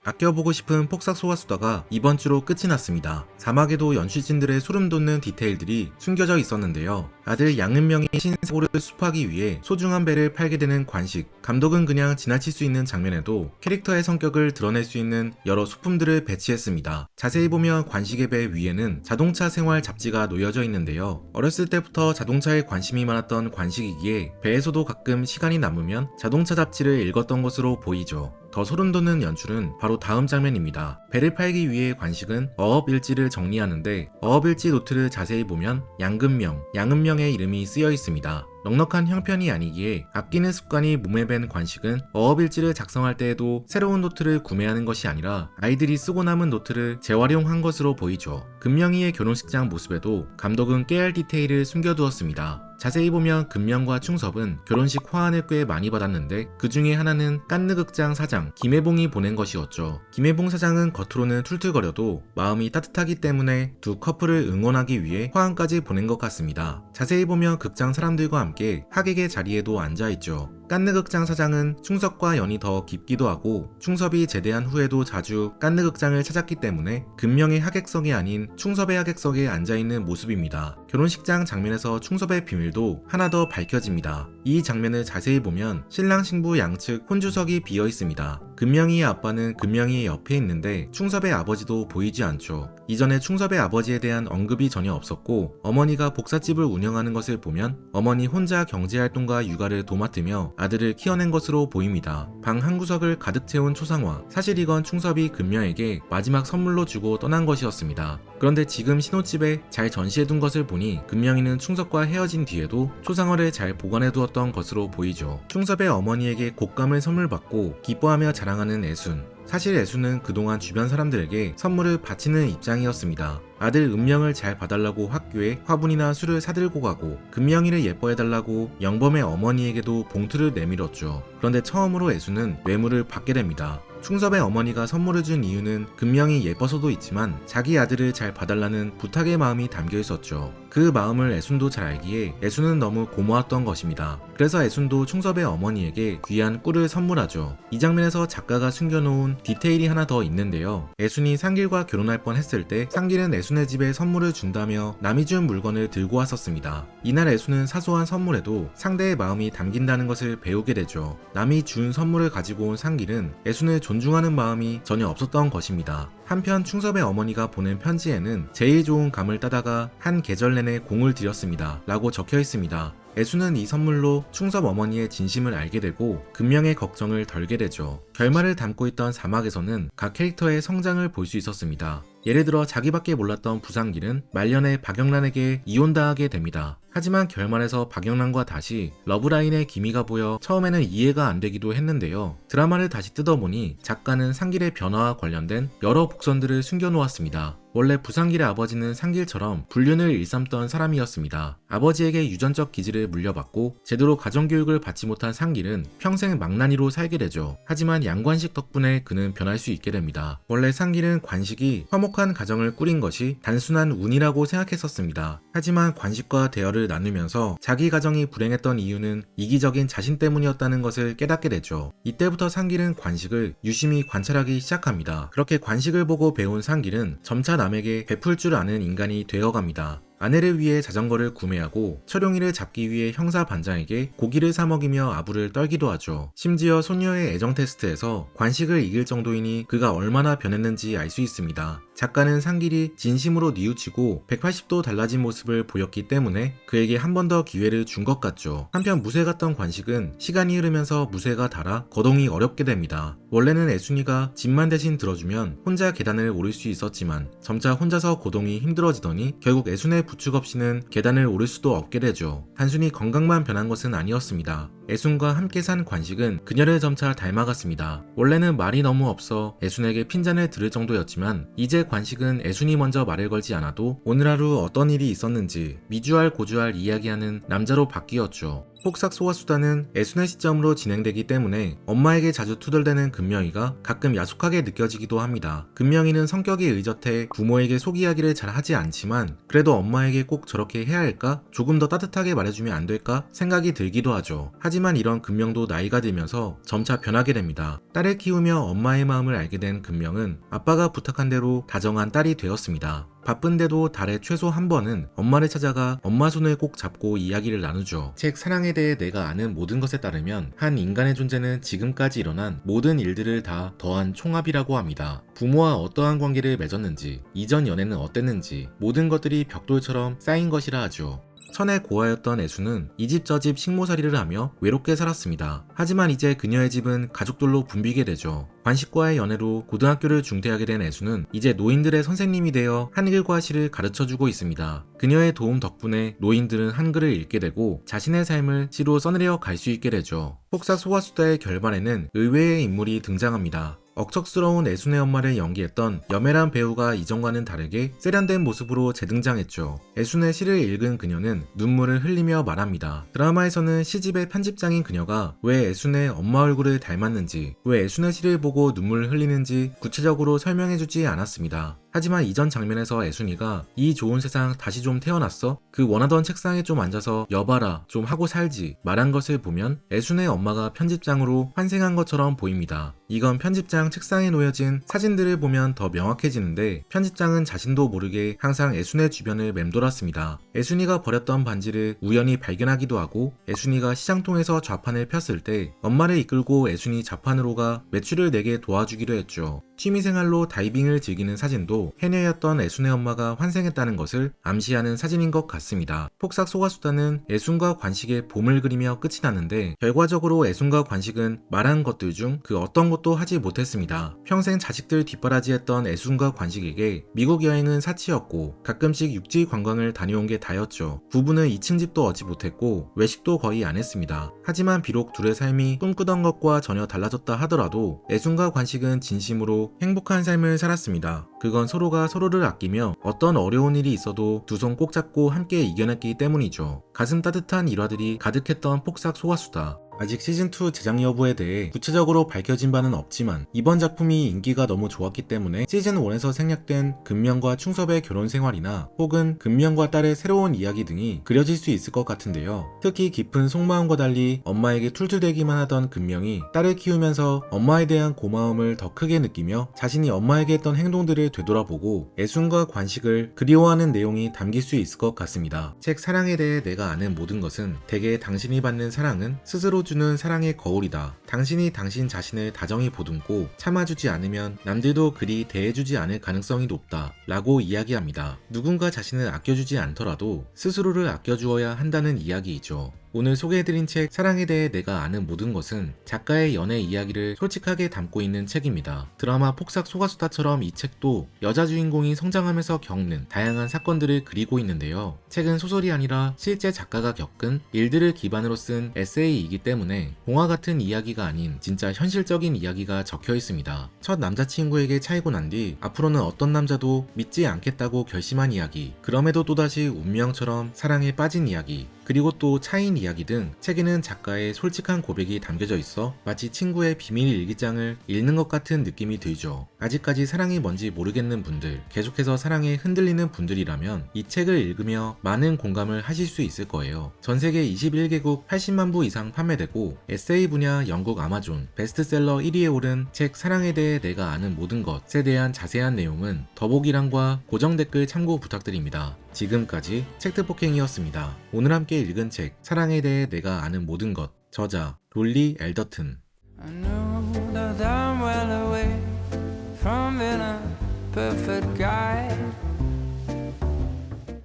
아껴보고 싶은 폭삭 소가수다가 이번 주로 끝이 났습니다. 사막에도 연출진들의 소름 돋는 디테일들이 숨겨져 있었는데요. 아들 양은명이 신사고를 수습하기 위해 소중한 배를 팔게 되는 관식, 감독은 그냥 지나칠 수 있는 장면에도 캐릭터의 성격을 드러낼 수 있는 여러 소품들을 배치했습니다. 자세히 보면 관식의 배 위에는 자동차 생활 잡지가 놓여져 있는데요. 어렸을 때부터 자동차에 관심이 많았던 관식이기에 배에서도 가끔 시간이 남으면 자동차 잡지를 읽었던 것으로 보이죠. 더 소름 돋는 연출은 바로 다음 장면입니다. 배를 팔기 위해 관식은 어업일지를 정리하는데 어업일지 노트를 자세히 보면 양은명의 이름이 쓰여 있습니다. 넉넉한 형편이 아니기에 아끼는 습관이 몸에 밴 관식은 어업일지를 작성할 때에도 새로운 노트를 구매하는 것이 아니라 아이들이 쓰고 남은 노트를 재활용한 것으로 보이죠. 금명이의 결혼식장 모습에도 감독은 깨알 디테일을 숨겨두었습니다. 자세히 보면 금명과 충섭은 결혼식 화환을 꽤 많이 받았는데 그 중에 하나는 깐느극장 사장 김혜봉이 보낸 것이었죠. 김혜봉 사장은 겉으로는 툴툴거려도 마음이 따뜻하기 때문에 두 커플을 응원하기 위해 화환까지 보낸 것 같습니다. 자세히 보면 극장 사람들과 함께 하객의 자리에도 앉아있죠. 깐느극장 사장은 충섭과 연이 더 깊기도 하고 충섭이 제대한 후에도 자주 깐느극장을 찾았기 때문에 금명의 하객석이 아닌 충섭의 하객석에 앉아있는 모습입니다. 결혼식장 장면에서 충섭의 비밀도 하나 더 밝혀집니다. 이 장면을 자세히 보면 신랑 신부 양측 혼주석이 비어 있습니다. 금명이의 아빠는 금명이의 옆에 있는데 충섭의 아버지도 보이지 않죠. 이전에 충섭의 아버지에 대한 언급이 전혀 없었고 어머니가 복사집을 운영하는 것을 보면 어머니 혼자 경제활동과 육아를 도맡으며 아들을 키워낸 것으로 보입니다. 방 한 구석을 가득 채운 초상화, 사실 이건 충섭이 금명에게 마지막 선물로 주고 떠난 것이었습니다. 그런데 지금 신혼집에 잘 전시해둔 것을 보니 금명이는 충섭과 헤어진 뒤에도 초상화를 잘 보관해두었던 것으로 보이죠. 충섭의 어머니에게 곶감을 선물 받고 기뻐하며 자랑하는 애순. 사실 애순은 그동안 주변 사람들에게 선물을 바치는 입장이었습니다. 아들 은명을 잘 봐달라고 학교에 화분이나 술을 사들고 가고 금명이를 예뻐해달라고 영범의 어머니에게도 봉투를 내밀었죠. 그런데 처음으로 애순은 뇌물을 받게 됩니다. 충섭의 어머니가 선물을 준 이유는 금명이 예뻐서도 있지만 자기 아들을 잘 봐달라는 부탁의 마음이 담겨 있었죠. 그 마음을 애순도 잘 알기에 애순은 너무 고마웠던 것입니다. 그래서 애순도 충섭의 어머니에게 귀한 꿀을 선물하죠. 이 장면에서 작가가 숨겨놓은 디테일이 하나 더 있는데요. 애순이 상길과 결혼할 뻔했을 때 상길은 애순의 집에 선물을 준다며 남이 준 물건을 들고 왔었습니다. 이날 애순은 사소한 선물에도 상대의 마음이 담긴다는 것을 배우게 되죠. 남이 준 선물을 가지고 온 상길은 애순을 존중하는 마음이 전혀 없었던 것입니다. 한편 충섭의 어머니가 보낸 편지에는 제일 좋은 감을 따다가 한 계절 내내 공을 들였습니다 라고 적혀 있습니다. 애순은 이 선물로 충섭 어머니의 진심을 알게 되고 금명의 걱정을 덜게 되죠. 결말을 담고 있던 사막에서는 각 캐릭터의 성장을 볼 수 있었습니다. 예를 들어 자기밖에 몰랐던 부상길은 말년에 박영란에게 이혼당하게 됩니다. 하지만 결말에서 박영란과 다시 러브라인의 기미가 보여 처음에는 이해가 안 되기도 했는데요. 드라마를 다시 뜯어보니 작가는 상길의 변화와 관련된 여러 복선들을 숨겨놓았습니다. 원래 부상길의 아버지는 상길처럼 불륜을 일삼던 사람이었습니다. 아버지에게 유전적 기질을 물려받고 제대로 가정교육을 받지 못한 상길은 평생 망나니로 살게 되죠. 하지만 양관식 덕분에 그는 변할 수 있게 됩니다. 원래 상길은 관식이 화목한 가정을 꾸린 것이 단순한 운이라고 생각했었습니다. 하지만 관식과 대화를 나누면서 자기 가정이 불행했던 이유는 이기적인 자신 때문이었다는 것을 깨닫게 되죠. 이때부터 상길은 관식을 유심히 관찰하기 시작합니다. 그렇게 관식을 보고 배운 상길은 점차 남에게 베풀 줄 아는 인간이 되어갑니다. 아내를 위해 자전거를 구매하고 철용이를 잡기 위해 형사 반장에게 고기를 사 먹이며 아부를 떨기도 하죠. 심지어 소녀의 애정 테스트에서 관식을 이길 정도이니 그가 얼마나 변했는지 알 수 있습니다. 작가는 상길이 진심으로 뉘우치고 180도 달라진 모습을 보였기 때문에 그에게 한 번 더 기회를 준 것 같죠. 한편 무쇠 같던 관식은 시간이 흐르면서 무쇠가 닳아 거동이 어렵게 됩니다. 원래는 애순이가 짐만 대신 들어주면 혼자 계단을 오를 수 있었지만 점차 혼자서 거동이 힘들어지더니 결국 애순의 부축 없이는 계단을 오를 수도 없게 되죠. 단순히 건강만 변한 것은 아니었습니다. 애순과 함께 산 관식은 그녀를 점차 닮아갔습니다. 원래는 말이 너무 없어 애순에게 핀잔을 들을 정도였지만 이제 관식은 애순이 먼저 말을 걸지 않아도 오늘 하루 어떤 일이 있었는지 미주알 고주알 이야기하는 남자로 바뀌었죠. 폭삭 소가수다는 애순의 시점으로 진행되기 때문에 엄마에게 자주 투덜대는 금명이가 가끔 야속하게 느껴지기도 합니다. 금명이는 성격이 의젓해 부모에게 속 이야기를 잘 하지 않지만 그래도 엄마에게 꼭 저렇게 해야 할까? 조금 더 따뜻하게 말해주면 안 될까? 생각이 들기도 하죠. 하지만 하지만 이런 근명도 나이가 들면서 점차 변하게 됩니다. 딸을 키우며 엄마의 마음을 알게 된 근명은 아빠가 부탁한 대로 다정한 딸이 되었습니다. 바쁜데도 달에 최소 한 번은 엄마를 찾아가 엄마 손을 꼭 잡고 이야기를 나누죠. 책 사랑에 대해 내가 아는 모든 것에 따르면 한 인간의 존재는 지금까지 일어난 모든 일들을 다 더한 총합이라고 합니다. 부모와 어떠한 관계를 맺었는지, 이전 연애는 어땠는지 모든 것들이 벽돌처럼 쌓인 것이라 하죠. 천의 고아였던 애수는 이 집 저 집 식모살이를 하며 외롭게 살았습니다. 하지만 이제 그녀의 집은 가족들로 붐비게 되죠. 관식과의 연애로 고등학교를 중퇴하게 된 애수는 이제 노인들의 선생님이 되어 한글과 시를 가르쳐주고 있습니다. 그녀의 도움 덕분에 노인들은 한글을 읽게 되고 자신의 삶을 시로 써내려 갈 수 있게 되죠. 폭삭 소가수다의 결말에는 의외의 인물이 등장합니다. 억척스러운 애순의 엄마를 연기했던 염혜란 배우가 이전과는 다르게 세련된 모습으로 재등장했죠. 애순의 시를 읽은 그녀는 눈물을 흘리며 말합니다. 드라마에서는 시집의 편집장인 그녀가 왜 애순의 엄마 얼굴을 닮았는지, 왜 애순의 시를 보고 눈물을 흘리는지 구체적으로 설명해주지 않았습니다. 하지만 이전 장면에서 애순이가 이 좋은 세상 다시 좀 태어났어? 그 원하던 책상에 좀 앉아서 여봐라 좀 하고 살지 말한 것을 보면 애순의 엄마가 편집장으로 환생한 것처럼 보입니다. 이건 편집장 책상에 놓여진 사진들을 보면 더 명확해지는데 편집장은 자신도 모르게 항상 애순의 주변을 맴돌았습니다. 애순이가 버렸던 반지를 우연히 발견하기도 하고 애순이가 시장통에서 좌판을 폈을 때 엄마를 이끌고 애순이 좌판으로 가 매출을 내게 도와주기도 했죠. 취미생활로 다이빙을 즐기는 사진도 해녀였던 애순의 엄마가 환생했다는 것을 암시하는 사진인 것 같습니다. 폭삭 소가수다는 애순과 관식의 봄을 그리며 끝이 나는데 결과적으로 애순과 관식은 말한 것들 중 그 어떤 것도 하지 못했습니다. 평생 자식들 뒷바라지했던 애순과 관식에게 미국 여행은 사치였고 가끔씩 육지 관광을 다녀온 게 다였죠. 부부는 2층 집도 얻지 못했고 외식도 거의 안 했습니다. 하지만 비록 둘의 삶이 꿈꾸던 것과 전혀 달라졌다 하더라도 애순과 관식은 진심으로 행복한 삶을 살았습니다. 그건 서로가 서로를 아끼며 어떤 어려운 일이 있어도 두 손 꼭 잡고 함께 이겨냈기 때문이죠. 가슴 따뜻한 일화들이 가득했던 폭삭 소가수다. 아직 시즌2 제작 여부에 대해 구체적으로 밝혀진 바는 없지만 이번 작품이 인기가 너무 좋았기 때문에 시즌1에서 생략된 근명과 충섭의 결혼 생활이나 혹은 근명과 딸의 새로운 이야기 등이 그려질 수 있을 것 같은데요. 특히 깊은 속마음과 달리 엄마에게 툴툴대기만 하던 근명이 딸을 키우면서 엄마에 대한 고마움을 더 크게 느끼며 자신이 엄마에게 했던 행동들을 되돌아보고 애순과 관식을 그리워하는 내용이 담길 수 있을 것 같습니다. 책 사랑에 대해 내가 아는 모든 것은 대개 당신이 받는 사랑은 스스로 주는 사랑의 거울이다. 당신이 당신 자신을 다정히 보듬고 참아주지 않으면 남들도 그리 대해주지 않을 가능성이 높다 라고 이야기합니다. 누군가 자신을 아껴주지 않더라도 스스로를 아껴주어야 한다는 이야기이죠. 오늘 소개해드린 책 사랑에 대해 내가 아는 모든 것은 작가의 연애 이야기를 솔직하게 담고 있는 책입니다. 드라마 폭삭 소가수다처럼 이 책도 여자 주인공이 성장하면서 겪는 다양한 사건들을 그리고 있는데요. 책은 소설이 아니라 실제 작가가 겪은 일들을 기반으로 쓴 에세이이기 때문에 동화 같은 이야기가 아닌 진짜 현실적인 이야기가 적혀 있습니다. 첫 남자친구에게 차이고 난 뒤 앞으로는 어떤 남자도 믿지 않겠다고 결심한 이야기, 그럼에도 또다시 운명처럼 사랑에 빠진 이야기, 그리고 또 차인 이야기 등 책에는 작가의 솔직한 고백이 담겨져 있어 마치 친구의 비밀 일기장을 읽는 것 같은 느낌이 들죠. 아직까지 사랑이 뭔지 모르겠는 분들, 계속해서 사랑에 흔들리는 분들이라면 이 책을 읽으며 많은 공감을 하실 수 있을 거예요. 전세계 21개국 80만 부 이상 판매되고 에세이 분야 영국 아마존 베스트셀러 1위에 오른 책 사랑에 대해 내가 아는 모든 것에 대한 자세한 내용은 더보기란과 고정 댓글 참고 부탁드립니다. 지금까지 책트폭행이었습니다. 오늘 함께 읽은 책 사랑에 대해 내가 아는 모든 것, 저자 롤리 엘더튼. I know that I'm well away from being a perfect guy.